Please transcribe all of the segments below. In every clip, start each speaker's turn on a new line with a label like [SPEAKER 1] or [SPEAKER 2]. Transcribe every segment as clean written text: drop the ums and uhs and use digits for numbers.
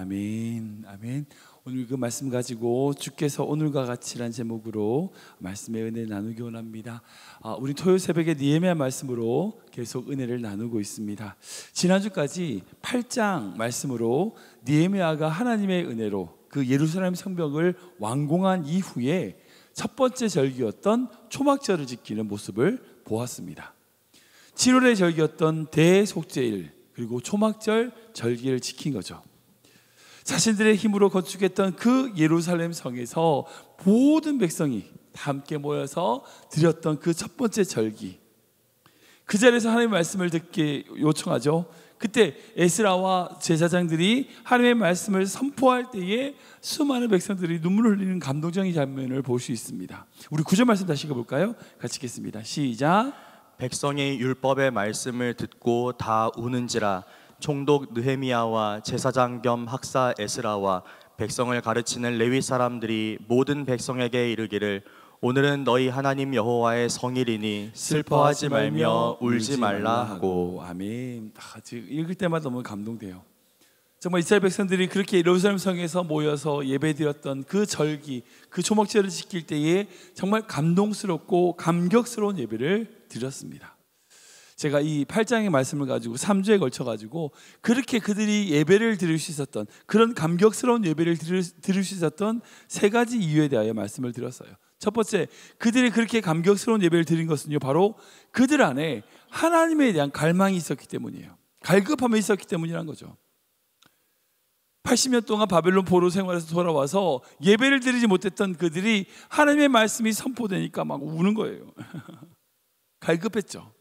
[SPEAKER 1] 아멘. 아멘. 오늘 그 말씀 가지고 주께서 오늘과 같이란 제목으로 말씀의 은혜를 나누기 원합니다. 우리 토요일 새벽에 느헤미야 말씀으로 계속 은혜를 나누고 있습니다. 지난주까지 8장 말씀으로 느헤미야가 하나님의 은혜로 그 예루살렘 성벽을 완공한 이후에 첫 번째 절기였던 초막절을 지키는 모습을 보았습니다. 7월의 절기였던 대속죄일 그리고 초막절 절기를 지킨 거죠. 자신들의 힘으로 건축했던 그 예루살렘 성에서 모든 백성이 다 함께 모여서 드렸던 그 첫 번째 절기, 그 자리에서 하나님의 말씀을 듣게 요청하죠. 그때 에스라와 제사장들이 하나님의 말씀을 선포할 때에 수많은 백성들이 눈물을 흘리는 감동적인 장면을 볼 수 있습니다. 우리 9절 말씀 다시 읽어볼까요? 같이 읽겠습니다. 시작.
[SPEAKER 2] 백성이 율법의 말씀을 듣고 다 우는지라. 총독 느헤미야와 제사장 겸 학사 에스라와 백성을 가르치는 레위 사람들이 모든 백성에게 이르기를 오늘은 너희 하나님 여호와의 성일이니 슬퍼하지 말며 울지 말라 하고.
[SPEAKER 1] 아멘. 지금 읽을 때마다 너무 감동돼요. 정말 이스라엘 백성들이 그렇게 예루살렘 성에서 모여서 예배드렸던 그 절기, 그 초막절을 지킬 때에 정말 감동스럽고 감격스러운 예배를 드렸습니다. 제가 이 8장의 말씀을 가지고 3주에 걸쳐가지고 그렇게 그들이 예배를 드릴 수 있었던, 그런 감격스러운 예배를 드릴 수 있었던 세 가지 이유에 대하여 말씀을 드렸어요. 첫 번째, 그들이 그렇게 감격스러운 예배를 드린 것은요, 바로 그들 안에 하나님에 대한 갈망이 있었기 때문이에요. 갈급함이 있었기 때문이란 거죠. 80년 동안 바벨론 포로 생활에서 돌아와서 예배를 드리지 못했던 그들이 하나님의 말씀이 선포되니까 막 우는 거예요. 갈급했죠.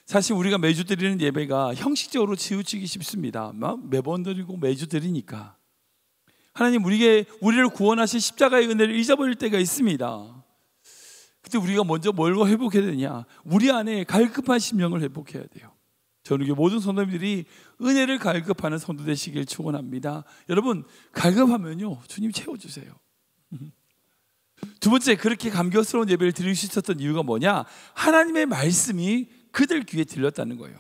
[SPEAKER 1] 사실 우리가 매주 드리는 예배가 형식적으로 치우치기 쉽습니다. 막 매번 드리고 매주 드리니까 하나님 우리를 구원하신 십자가의 은혜를 잊어버릴 때가 있습니다. 그때 우리가 먼저 뭘 회복해야 되냐? 우리 안에 갈급한 심령을 회복해야 돼요. 저는 모든 성도님들이 은혜를 갈급하는 성도 되시길 축원합니다. 여러분, 갈급하면요, 주님 채워주세요. 두 번째, 그렇게 감격스러운 예배를 드릴 수 있었던 이유가 뭐냐? 하나님의 말씀이 그들 귀에 들렸다는 거예요.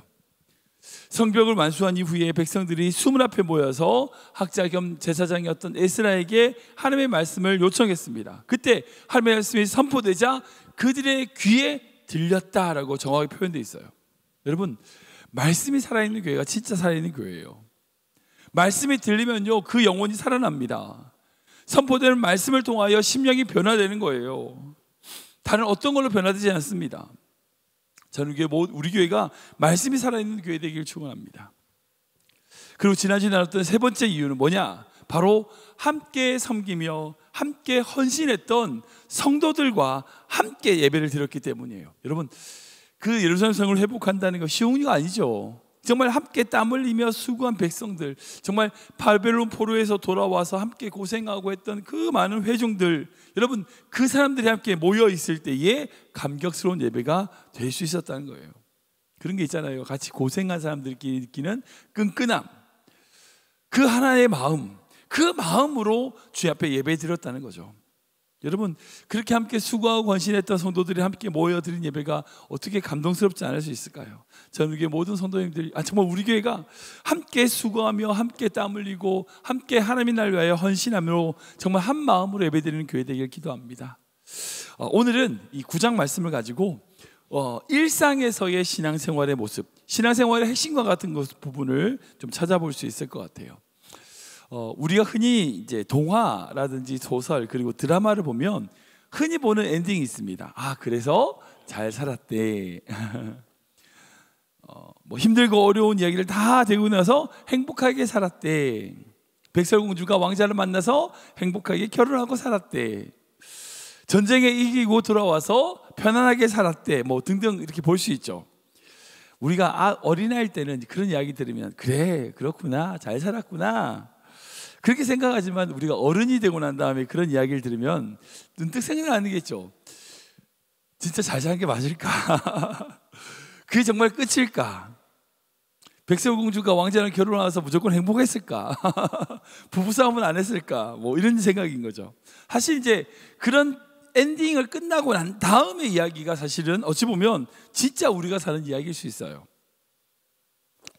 [SPEAKER 1] 성벽을 완수한 이후에 백성들이 수문 앞에 모여서 학자 겸 제사장이었던 에스라에게 하나님의 말씀을 요청했습니다. 그때 하나님의 말씀이 선포되자 그들의 귀에 들렸다라고 정확히 표현되어 있어요. 여러분, 말씀이 살아있는 교회가 진짜 살아있는 교회예요. 말씀이 들리면요, 그 영혼이 살아납니다. 선포되는 말씀을 통하여 심령이 변화되는 거예요. 다른 어떤 걸로 변화되지 않습니다. 저는 우리 교회가 말씀이 살아있는 교회 되기를 축원합니다. 그리고 지난주에 나눴던 세 번째 이유는 뭐냐? 바로 함께 섬기며 함께 헌신했던 성도들과 함께 예배를 드렸기 때문이에요. 여러분, 그 예루살렘 성을 회복한다는 거 쉬운 거 아니죠. 정말 함께 땀 흘리며 수고한 백성들, 정말 바벨론 포로에서 돌아와서 함께 고생하고 했던 그 많은 회중들, 여러분, 그 사람들이 함께 모여 있을 때에 감격스러운 예배가 될 수 있었다는 거예요. 그런 게 있잖아요. 같이 고생한 사람들끼리 느끼는 끈끈함, 그 하나의 마음, 그 마음으로 주 앞에 예배 드렸다는 거죠. 여러분, 그렇게 함께 수고하고 헌신했던 성도들이 함께 모여드린 예배가 어떻게 감동스럽지 않을 수 있을까요? 저는 이게 모든 성도님들이, 정말 우리 교회가 함께 수고하며 함께 땀 흘리고 함께 하나님의 날 위하여 헌신하며 정말 한 마음으로 예배드리는 교회 되기를 기도합니다. 오늘은 이 9장 말씀을 가지고 일상에서의 신앙생활의 모습, 신앙생활의 핵심과 같은 부분을 좀 찾아볼 수 있을 것 같아요. 우리가 흔히 이제 동화라든지 소설 그리고 드라마를 보면 흔히 보는 엔딩이 있습니다. 그래서 잘 살았대. 힘들고 어려운 이야기를 다 되고 나서 행복하게 살았대. 백설공주가 왕자를 만나서 행복하게 결혼하고 살았대. 전쟁에 이기고 돌아와서 편안하게 살았대. 등등 이렇게 볼 수 있죠. 우리가 어린아이일 때는 그런 이야기 들으면 그래, 그렇구나, 잘 살았구나, 그렇게 생각하지만 우리가 어른이 되고 난 다음에 그런 이야기를 들으면 문득 생각나는 게 있죠. 진짜 잘 사는 게 맞을까? 그게 정말 끝일까? 백설공주가 왕자랑 결혼해서 무조건 행복했을까? 부부싸움은 안 했을까? 이런 생각인 거죠. 사실 이제 그런 엔딩을 끝나고 난 다음의 이야기가 사실은 어찌 보면 진짜 우리가 사는 이야기일 수 있어요.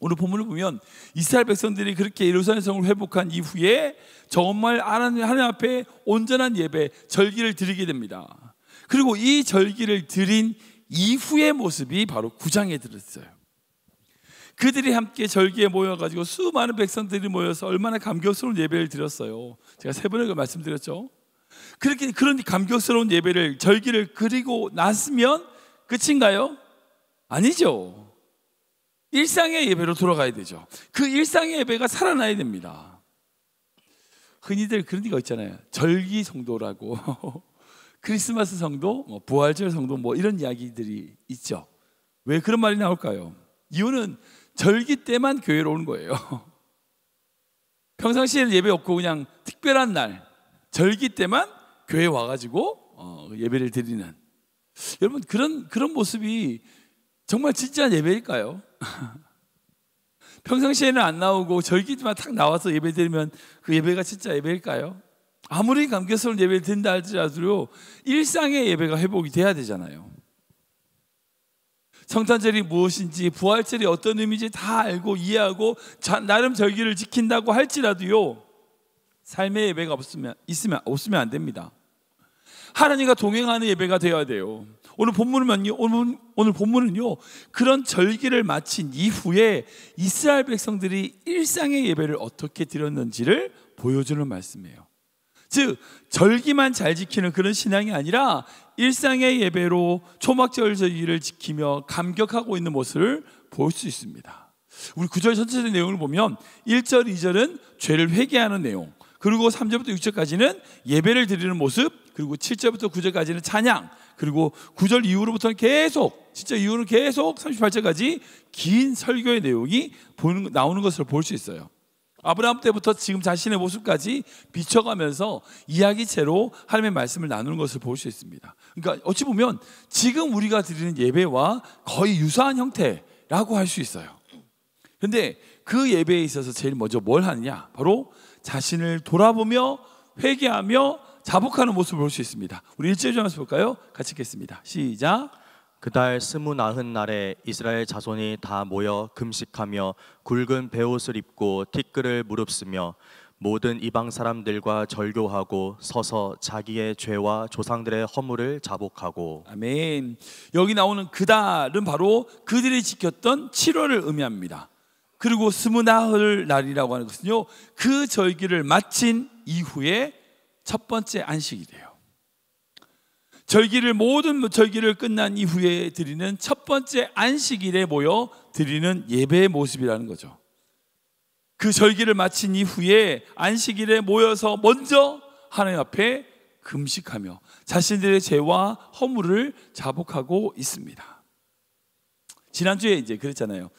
[SPEAKER 1] 오늘 본문을 보면 이스라엘 백성들이 그렇게 예루살렘 성을 회복한 이후에 정말 하나님 앞에 온전한 예배, 절기를 드리게 됩니다. 그리고 이 절기를 드린 이후의 모습이 바로 9장에 들었어요. 그들이 함께 절기에 모여가지고 수많은 백성들이 모여서 얼마나 감격스러운 예배를 드렸어요. 제가 세 번을 말씀드렸죠. 그렇게 그런 감격스러운 예배를, 절기를 그리고 났으면 끝인가요? 아니죠. 일상의 예배로 돌아가야 되죠. 그 일상의 예배가 살아나야 됩니다. 흔히들 그런 데가 있잖아요. 절기 성도라고 크리스마스 성도, 부활절 성도 이런 이야기들이 있죠. 왜 그런 말이 나올까요? 이유는 절기 때만 교회로 오는 거예요. 평상시에는 예배 없고 그냥 특별한 날, 절기 때만 교회에 와가지고 예배를 드리는, 여러분 그런 모습이 정말 진짜 예배일까요? 평상시에는 안 나오고 절기만 탁 나와서 예배 드리면 그 예배가 진짜 예배일까요? 아무리 감격스러운 예배를 드린다 할지라도 일상의 예배가 회복이 돼야 되잖아요. 성탄절이 무엇인지, 부활절이 어떤 의미인지 다 알고 이해하고 나름 절기를 지킨다고 할지라도요, 삶의 예배가 없으면 안 됩니다. 하나님과 동행하는 예배가 되어야 돼요. 오늘 본문은요, 그런 절기를 마친 이후에 이스라엘 백성들이 일상의 예배를 어떻게 드렸는지를 보여주는 말씀이에요. 즉 절기만 잘 지키는 그런 신앙이 아니라 일상의 예배로 초막절 절기를 지키며 감격하고 있는 모습을 볼 수 있습니다. 우리 9절 전체의 내용을 보면 1절, 2절은 죄를 회개하는 내용, 그리고 3절부터 6절까지는 예배를 드리는 모습, 그리고 7절부터 9절까지는 찬양, 그리고 9절 이후로부터는 계속, 진짜 이후로는 계속 38절까지 긴 설교의 내용이 나오는 것을 볼 수 있어요. 아브라함 때부터 지금 자신의 모습까지 비춰가면서 이야기체로 하나님의 말씀을 나누는 것을 볼 수 있습니다. 그러니까 어찌 보면 지금 우리가 드리는 예배와 거의 유사한 형태라고 할 수 있어요. 그런데 그 예배에 있어서 제일 먼저 뭘 하느냐? 바로 자신을 돌아보며 회개하며 자복하는 모습을 볼 수 있습니다. 우리 1절 좀 볼까요? 같이 읽겠습니다. 시작.
[SPEAKER 2] 그달 29날에 이스라엘 자손이 다 모여 금식하며 굵은 베옷을 입고 티끌을 무릅쓰며 모든 이방 사람들과 절교하고 서서 자기의 죄와 조상들의 허물을 자복하고. 아멘.
[SPEAKER 1] 여기 나오는 그달은 바로 그들이 지켰던 7월을 의미합니다. 그리고 29날이라고 하는 것은요, 그 절기를 마친 이후에 첫 번째 안식일이에요. 모든 절기를 끝난 이후에 드리는 첫 번째 안식일에 모여 드리는 예배의 모습이라는 거죠. 그 절기를 마친 이후에 안식일에 모여서 먼저 하나님 앞에 금식하며 자신들의 죄와 허물을 자복하고 있습니다. 지난주에 이제 그랬잖아요.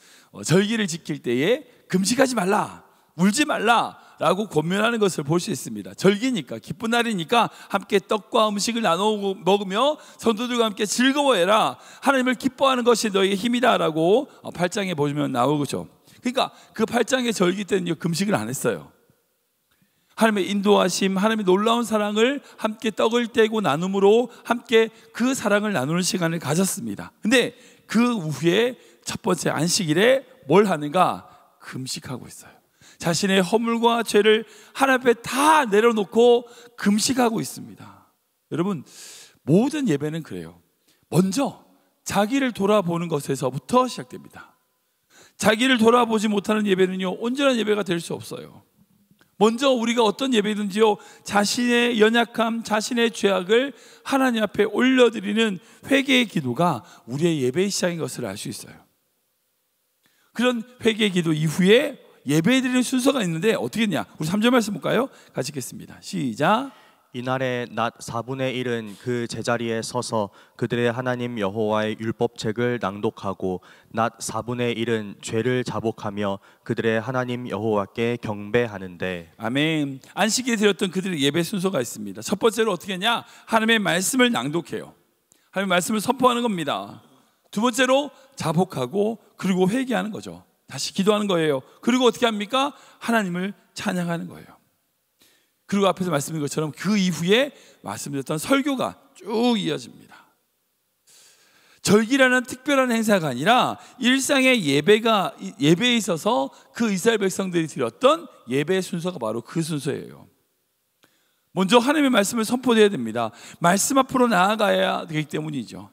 [SPEAKER 1] 절기를 지킬 때에 금식하지 말라, 울지 말라 라고 권면하는 것을 볼 수 있습니다. 절기니까, 기쁜 날이니까 함께 떡과 음식을 나누고 먹으며 성도들과 함께 즐거워해라, 하나님을 기뻐하는 것이 너희의 힘이다 라고 8장에 보시면 나오죠. 그러니까 그 8장의 절기 때는요, 금식을 안 했어요. 하나님의 인도하심, 하나님의 놀라운 사랑을 함께 떡을 떼고 나눔으로 함께 그 사랑을 나누는 시간을 가졌습니다. 근데 그 후에 첫 번째 안식일에 뭘 하는가? 금식하고 있어요. 자신의 허물과 죄를 하나님 앞에 다 내려놓고 금식하고 있습니다. 여러분, 모든 예배는 그래요. 먼저 자기를 돌아보는 것에서부터 시작됩니다. 자기를 돌아보지 못하는 예배는요, 온전한 예배가 될 수 없어요. 먼저 우리가 어떤 예배든지요, 자신의 연약함, 자신의 죄악을 하나님 앞에 올려드리는 회개의 기도가 우리의 예배의 시작인 것을 알 수 있어요. 그런 회개의 기도 이후에 예배드리는 순서가 있는데 어떻게 했냐? 우리 3절 말씀 볼까요? 같이 읽겠습니다. 시작.
[SPEAKER 2] 이날에 낮 4분의 1은 그 제자리에 서서 그들의 하나님 여호와의 율법책을 낭독하고 낮 4분의 1은 죄를 자복하며 그들의 하나님 여호와께 경배하는데.
[SPEAKER 1] 아멘. 안식일에 드렸던 그들의 예배 순서가 있습니다. 첫 번째로 어떻게 했냐? 하나님의 말씀을 낭독해요. 하나님의 말씀을 선포하는 겁니다. 두 번째로 자복하고, 그리고 회개하는 거죠. 다시 기도하는 거예요. 그리고 어떻게 합니까? 하나님을 찬양하는 거예요. 그리고 앞에서 말씀드린 것처럼 그 이후에 말씀드렸던 설교가 쭉 이어집니다. 절기라는 특별한 행사가 아니라 일상의 예배에 있어서 그 이스라엘 백성들이 드렸던 예배의 순서가 바로 그 순서예요. 먼저 하나님의 말씀을 선포해야 됩니다. 말씀 앞으로 나아가야 되기 때문이죠.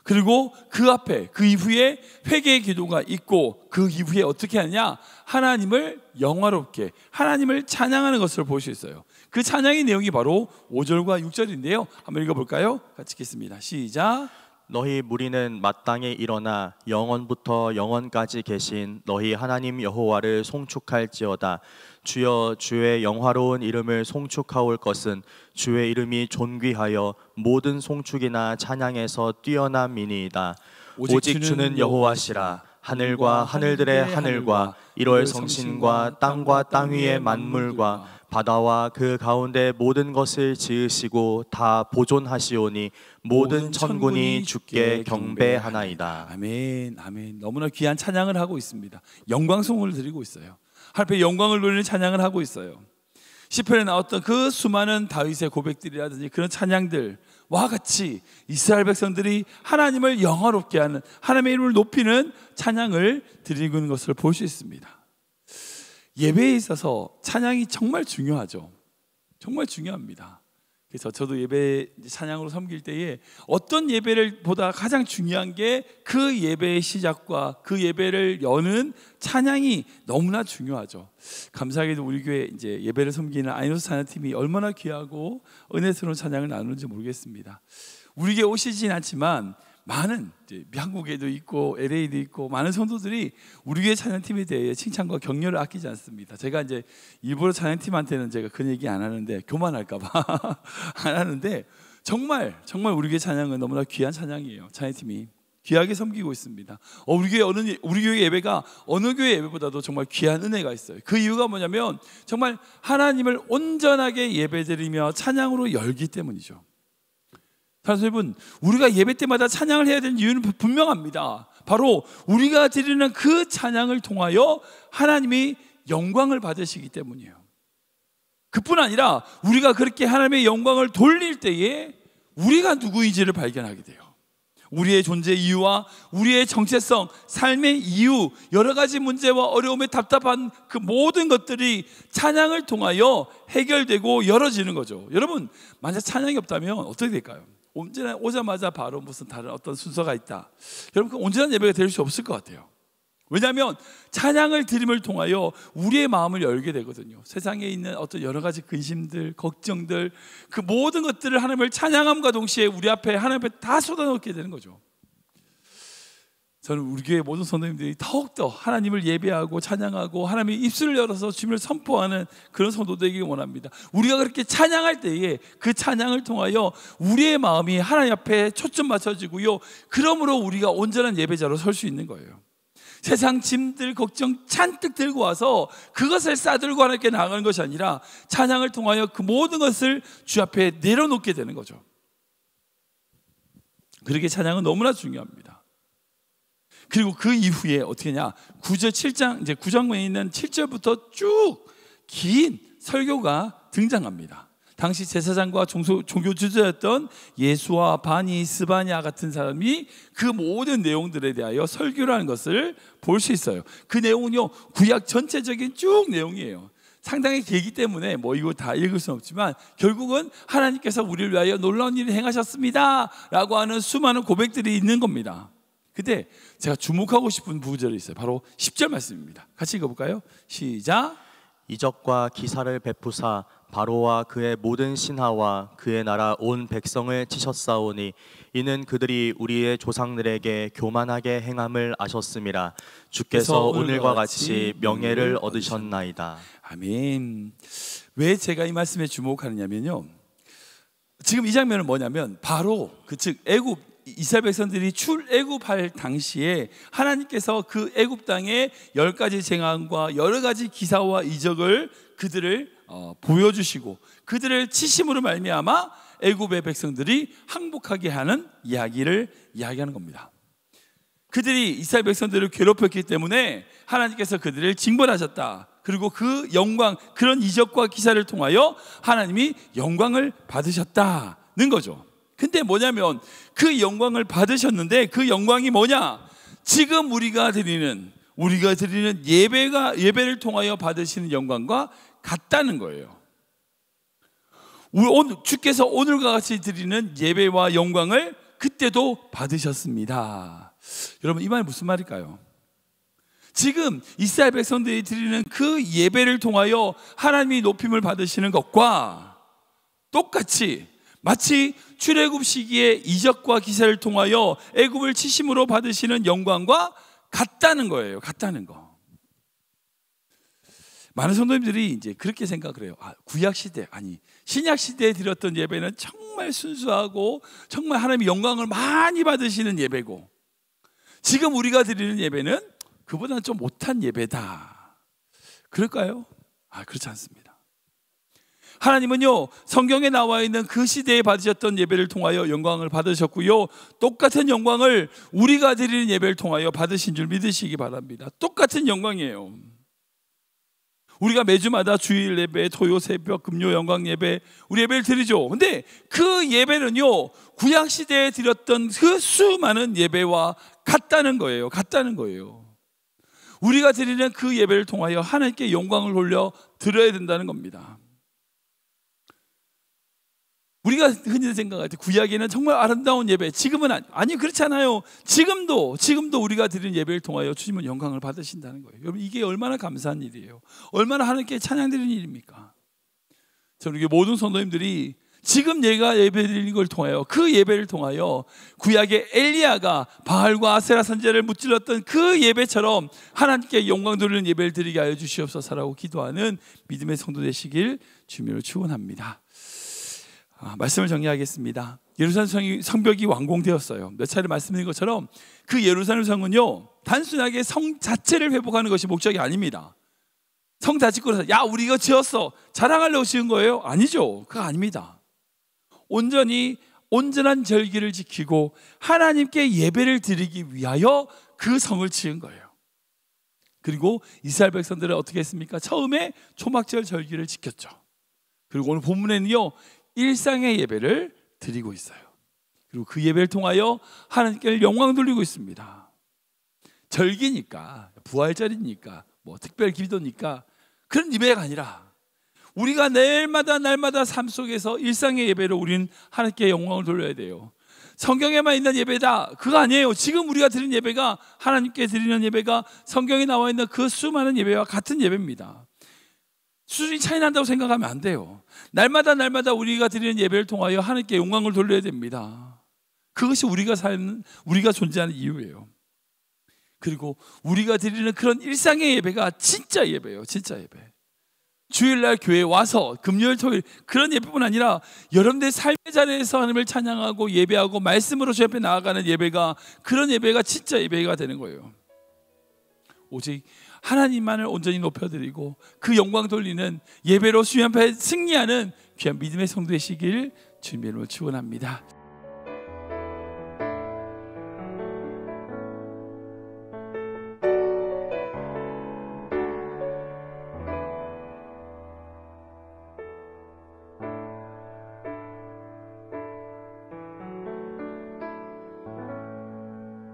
[SPEAKER 1] 그리고 그 앞에, 그 이후에 회개의 기도가 있고, 그 이후에 어떻게 하느냐? 하나님을 영화롭게, 하나님을 찬양하는 것을 볼 수 있어요. 그 찬양의 내용이 바로 5절과 6절인데요. 한번 읽어볼까요? 같이 읽겠습니다. 시작.
[SPEAKER 2] 너희 무리는 마땅히 일어나 영원부터 영원까지 계신 너희 하나님 여호와를 송축할지어다. 주여, 주의 영화로운 이름을 송축하올 것은 주의 이름이 존귀하여 모든 송축이나 찬양에서 뛰어남이니이다. 오직 주는 여호와시라. 하늘과 하늘들의 하늘과 1월 성신과 땅과 땅 위의 만물과 바다와 그 가운데 모든 것을 지으시고 다 보존하시오니 모든 천군이 주께 경배하나이다.
[SPEAKER 1] 아멘, 아멘. 너무나 귀한 찬양을 하고 있습니다. 영광송을 드리고 있어요. 하나님의 영광을 돌리는 찬양을 하고 있어요. 시편에 나왔던 그 수많은 다윗의 고백들이라든지 그런 찬양들과 같이 이스라엘 백성들이 하나님을 영화롭게 하는, 하나님의 이름을 높이는 찬양을 드리는 것을 볼 수 있습니다. 예배에 있어서 찬양이 정말 중요하죠. 정말 중요합니다. 그래서 저도 예배 찬양으로 섬길 때에 어떤 예배를 보다 가장 중요한 게 그 예배의 시작과 그 예배를 여는 찬양이 너무나 중요하죠. 감사하게도 우리 교회 이제 예배를 섬기는 아이노스 찬양팀이 얼마나 귀하고 은혜스러운 찬양을 나누는지 모르겠습니다. 우리 교회 오시진 않지만 많은 이제 한국에도 있고 LA도 있고 많은 성도들이 우리 교회 찬양팀에 대해 칭찬과 격려를 아끼지 않습니다. 제가 이제 일부러 찬양팀한테는 제가 그런 얘기 안 하는데 교만할까봐 안 하는데 정말 우리 교회 찬양은 너무나 귀한 찬양이에요. 찬양팀이 귀하게 섬기고 있습니다. 우리 교회 예배가 어느 교회 예배보다도 정말 귀한 은혜가 있어요. 그 이유가 뭐냐면 정말 하나님을 온전하게 예배드리며 찬양으로 열기 때문이죠. 사실 여러분, 우리가 예배 때마다 찬양을 해야 되는 이유는 분명합니다. 바로 우리가 드리는 그 찬양을 통하여 하나님이 영광을 받으시기 때문이에요. 그뿐 아니라 우리가 그렇게 하나님의 영광을 돌릴 때에 우리가 누구인지를 발견하게 돼요. 우리의 존재 이유와 우리의 정체성, 삶의 이유, 여러 가지 문제와 어려움에 답답한 그 모든 것들이 찬양을 통하여 해결되고 열어지는 거죠. 여러분, 만약 찬양이 없다면 어떻게 될까요? 언제나 오자마자 바로 무슨 다른 어떤 순서가 있다. 여러분, 그 온전한 예배가 될 수 없을 것 같아요. 왜냐하면 찬양을 드림을 통하여 우리의 마음을 열게 되거든요. 세상에 있는 어떤 여러 가지 근심들, 걱정들, 그 모든 것들을 하나님을 찬양함과 동시에 우리 앞에 하나님 앞에 다 쏟아놓게 되는 거죠. 저는 우리 교회 모든 성도님들이 더욱더 하나님을 예배하고 찬양하고 하나님의 입술을 열어서 주님을 선포하는 그런 성도 되기를 원합니다. 우리가 그렇게 찬양할 때에 그 찬양을 통하여 우리의 마음이 하나님 앞에 초점 맞춰지고요, 그러므로 우리가 온전한 예배자로 설 수 있는 거예요. 세상 짐들 걱정 잔뜩 들고 와서 그것을 싸들고 하나님께 나가는 것이 아니라 찬양을 통하여 그 모든 것을 주 앞에 내려놓게 되는 거죠. 그렇게 찬양은 너무나 중요합니다. 그리고 그 이후에 어떻게 하냐, 9절 7장 이제 9장에 있는 7절부터 쭉 긴 설교가 등장합니다. 당시 제사장과 종교 지도자였던 예수와 바니, 스바냐 같은 사람이 그 모든 내용들에 대하여 설교를 하는 것을 볼 수 있어요. 그 내용은요, 구약 전체적인 쭉 내용이에요. 상당히 길기 때문에 뭐 이거 다 읽을 수는 없지만 결국은 하나님께서 우리를 위하여 놀라운 일을 행하셨습니다 라고 하는 수많은 고백들이 있는 겁니다. 근데 제가 주목하고 싶은 구절이 있어요. 바로 10절 말씀입니다. 같이 읽어볼까요? 시작.
[SPEAKER 2] 이적과 기사를 베푸사 바로와 그의 모든 신하와 그의 나라 온 백성을 치셨사오니 이는 그들이 우리의 조상들에게 교만하게 행함을 아셨음이라. 주께서 오늘과 같이 명예를 얻으셨나이다.
[SPEAKER 1] 아멘. 왜 제가 이 말씀에 주목하느냐면요, 지금 이 장면은 뭐냐면 바로 즉 애굽 이스라엘 백성들이 출애굽할 당시에 하나님께서 그 애굽 땅의 10가지 재앙과 여러 가지 기사와 이적을 그들을 보여주시고 그들을 치심으로 말미암아 애굽의 백성들이 항복하게 하는 이야기를 이야기하는 겁니다. 그들이 이스라엘 백성들을 괴롭혔기 때문에 하나님께서 그들을 징벌하셨다. 그리고 그 영광, 그런 이적과 기사를 통하여 하나님이 영광을 받으셨다는 거죠. 근데 뭐냐면 그 영광을 받으셨는데 그 영광이 뭐냐? 지금 우리가 드리는 예배를 통하여 받으시는 영광과 같다는 거예요. 주께서 오늘과 같이 드리는 예배와 영광을 그때도 받으셨습니다. 여러분, 이 말이 무슨 말일까요? 지금 이스라엘 백성들이 드리는 그 예배를 통하여 하나님이 높임을 받으시는 것과 똑같이 마치 출애굽 시기에 이적과 기사를 통하여 애굽을 치심으로 받으시는 영광과 같다는 거예요. 같다는 거. 많은 성도님들이 이제 그렇게 생각을 해요. 구약 시대, 신약 시대에 드렸던 예배는 정말 순수하고 정말 하나님의 영광을 많이 받으시는 예배고, 지금 우리가 드리는 예배는 그보다는 좀 못한 예배다. 그럴까요? 그렇지 않습니다. 하나님은요, 성경에 나와 있는 그 시대에 받으셨던 예배를 통하여 영광을 받으셨고요, 똑같은 영광을 우리가 드리는 예배를 통하여 받으신 줄 믿으시기 바랍니다. 똑같은 영광이에요. 우리가 매주마다 주일 예배, 토요 새벽, 금요 영광 예배, 우리 예배를 드리죠. 근데 그 예배는요, 구약 시대에 드렸던 그 수많은 예배와 같다는 거예요. 같다는 거예요. 우리가 드리는 그 예배를 통하여 하나님께 영광을 돌려 드려야 된다는 겁니다. 우리가 흔히 생각할 때 구약에는 정말 아름다운 예배, 지금은 아니 그렇지 않아요. 지금도 우리가 드리는 예배를 통하여 주님은 영광을 받으신다는 거예요. 여러분, 이게 얼마나 감사한 일이에요. 얼마나 하나님께 찬양드리는 일입니까? 저는 우리 모든 성도님들이 지금 내가 예배드리는 걸 통하여, 그 예배를 통하여 구약의 엘리야가 바알과 아세라 선제를 무찔렀던 그 예배처럼 하나님께 영광 돌리는 예배를 드리게 하여 주시옵소서라고 기도하는 믿음의 성도 되시길 주님으로 축원합니다. 말씀을 정리하겠습니다. 예루살렘 성벽이 완공되었어요. 몇 차례 말씀드린 것처럼 그 예루살렘 성은요, 단순하게 성 자체를 회복하는 것이 목적이 아닙니다. 성 다 짓고 나서 우리 이거 지었어, 자랑하려고 지은 거예요? 아니죠. 그거 아닙니다. 온전한 절기를 지키고 하나님께 예배를 드리기 위하여 그 성을 지은 거예요. 그리고 이스라엘 백성들은 어떻게 했습니까? 처음에 초막절 절기를 지켰죠. 그리고 오늘 본문에는요, 일상의 예배를 드리고 있어요. 그리고 그 예배를 통하여 하나님께 영광 돌리고 있습니다. 절기니까, 부활절이니까, 특별 기도니까 그런 예배가 아니라 우리가 날마다 삶 속에서 일상의 예배로 우리는 하나님께 영광을 돌려야 돼요. 성경에만 있는 예배다, 그거 아니에요. 지금 우리가 드리는 예배가, 하나님께 드리는 예배가 성경에 나와 있는 그 수많은 예배와 같은 예배입니다. 수준이 차이 난다고 생각하면 안 돼요. 날마다 우리가 드리는 예배를 통하여 하나님께 영광을 돌려야 됩니다. 그것이 우리가 존재하는 이유예요. 그리고 우리가 드리는 그런 일상의 예배가 진짜 예배예요. 진짜 예배. 주일날 교회에 와서 금요일 토요일 그런 예배뿐 아니라 여러분들의 삶의 자리에서 하나님을 찬양하고 예배하고 말씀으로 주 앞에 나아가는 예배가, 그런 예배가 진짜 예배가 되는 거예요. 오직 하나님만을 온전히 높여드리고 그 영광 돌리는 예배로 주님 앞에 승리하는 귀한 믿음의 성도 되시길 주님의 이름으로 축원합니다.